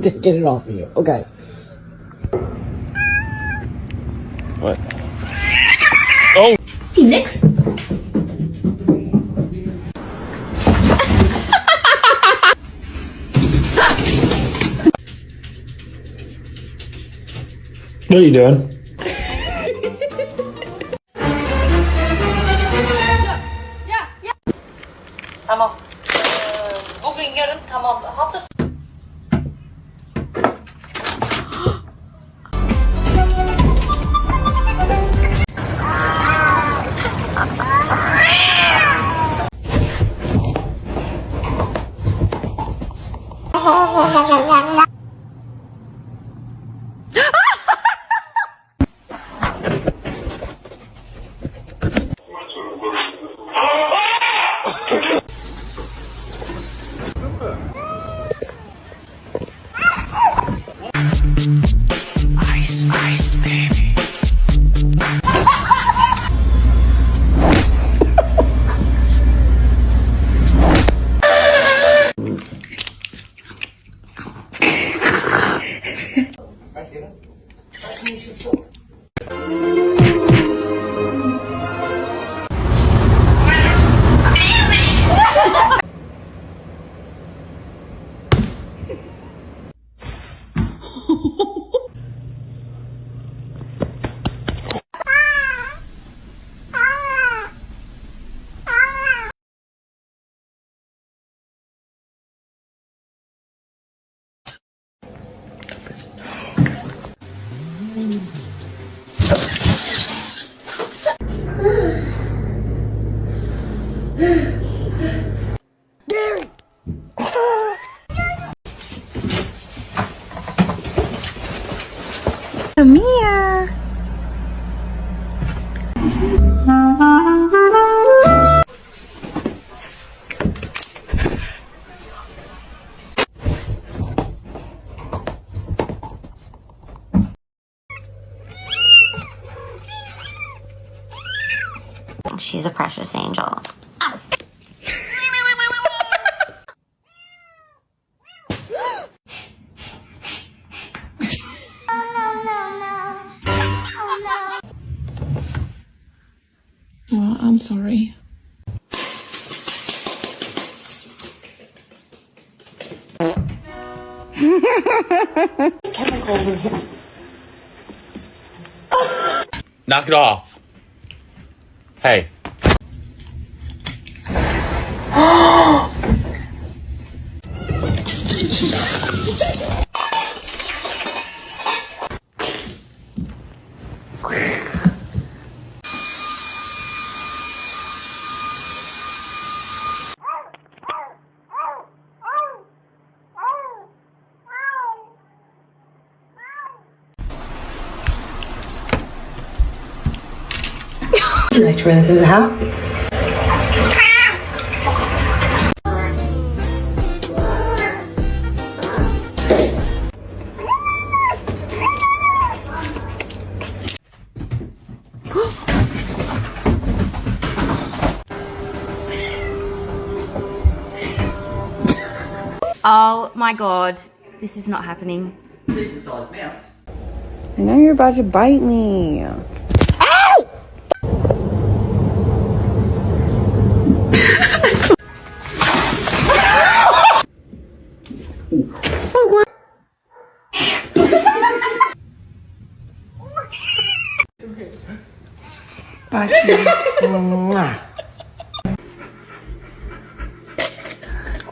Get it off of you. Okay. What? Oh! Phoenix? What are you doing? tamam. Bugün yarın tamam. Hafta Ice, ice, baby. Come here. She's a precious angel. I'm sorry. Knock it off. Hey. Would you like to wear this as a hat? Oh my god, this is not happening. I know you're about to bite me.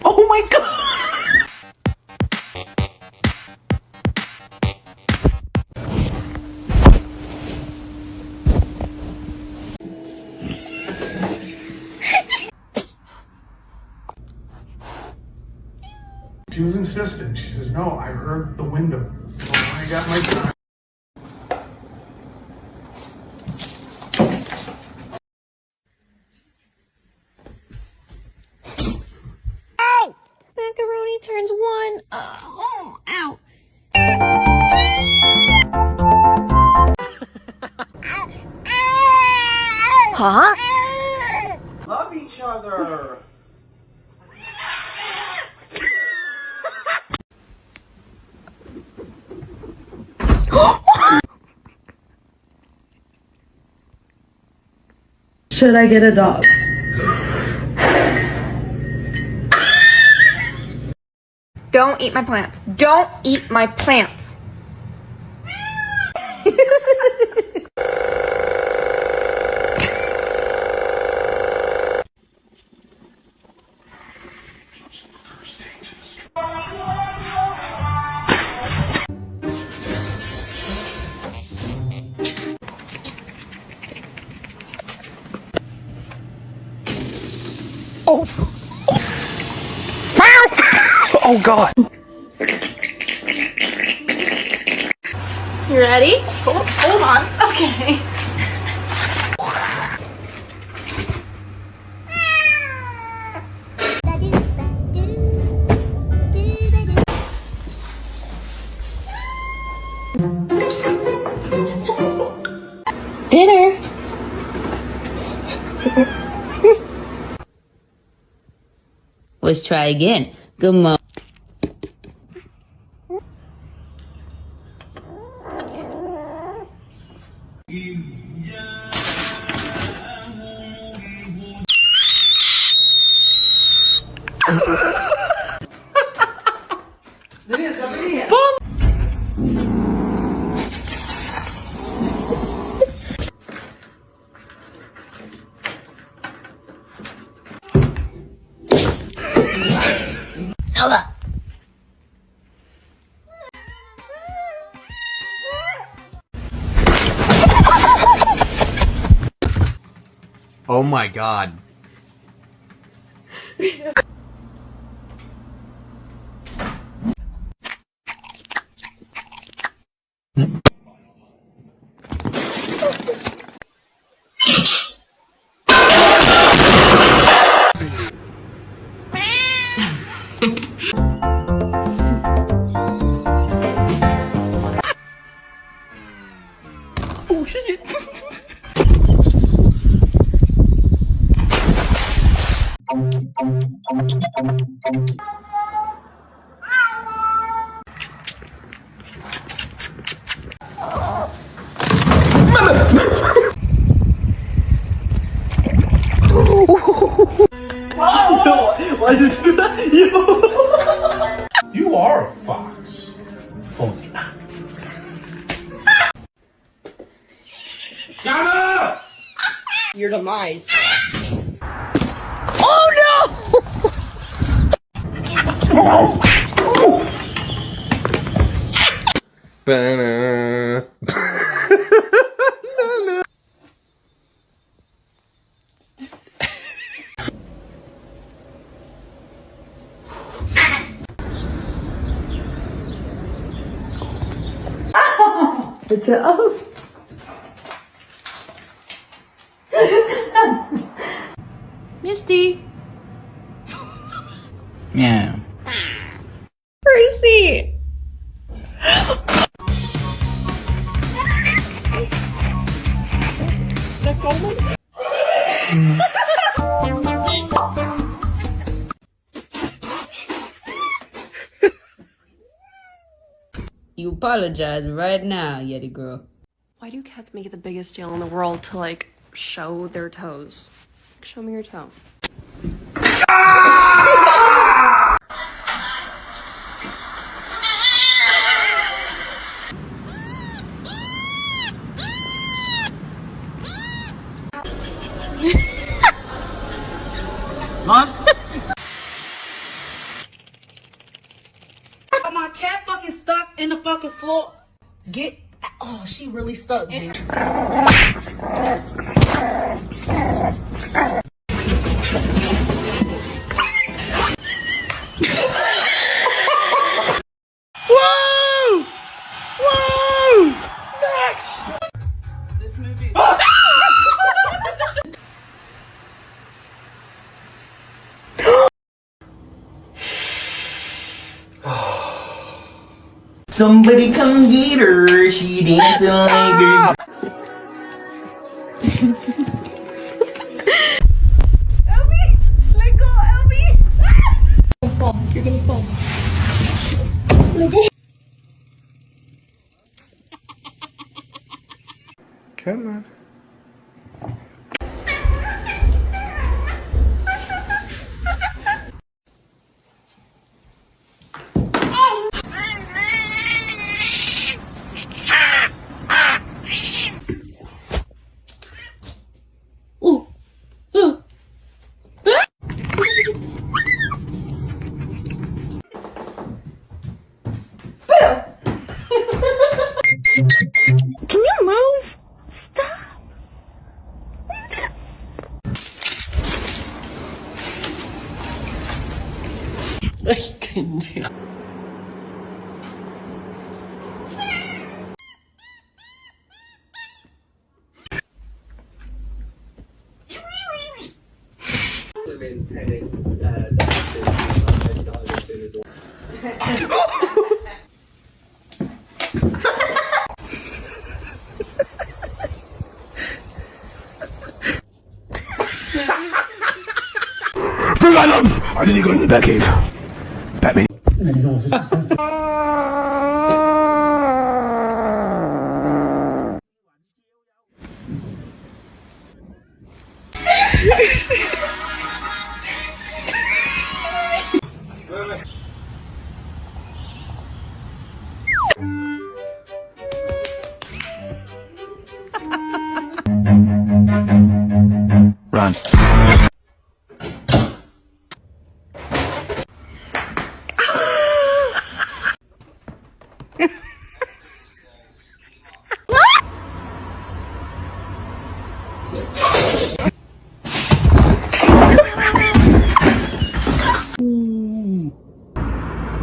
Oh my god! She was insistent. She says, no, I heard the window. So I got my time. Macaroni turns one. Oh, ow. Huh? Love each other. Should I get a dog? Don't eat my plants. Don't eat my plants. Oh God. You ready? Hold on. Okay. Dinner. Let's try again. Good morning. Oh my God. Oh shit. Why did you do that? You are a fox. Phony. Ghana! Your demise. Banana. It's a oh. Misty. Yeah. Gracie. You apologize right now, Yeti girl. Why do cats make it the biggest deal in the world to, like, show their toes? Show me your toe. My cat fucking stuck in the fucking floor. Get. Oh, she really stuck, dude. Whoa! Whoa! Max! This movie. Somebody come get her, she dancing like a... Elby! Let go, Elby! You're gonna fall. Let go. Come on. For my love! I didn't go in the Batcave. Batman. Run.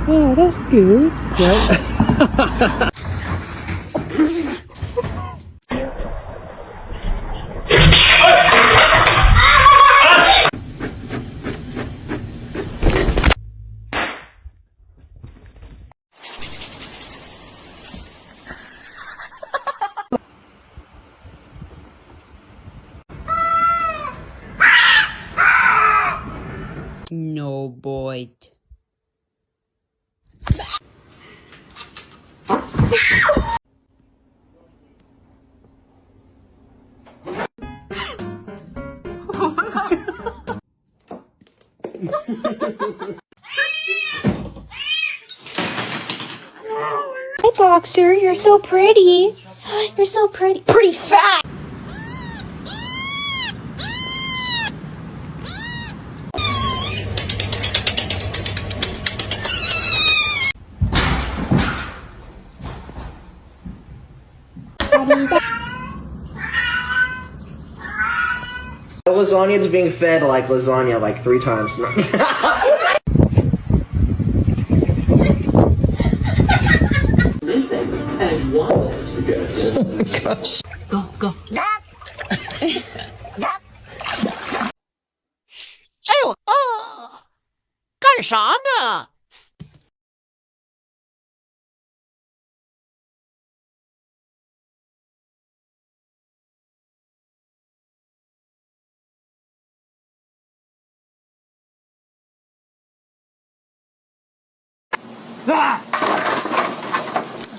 Oh, that's good. No boy. Hi, Boxer. You're so pretty. You're so pretty. Pretty fat. Lasagna is being fed like lasagna like 3 times. Listen and watch it. Go, go. 哎呦啊！干啥呢？Ah!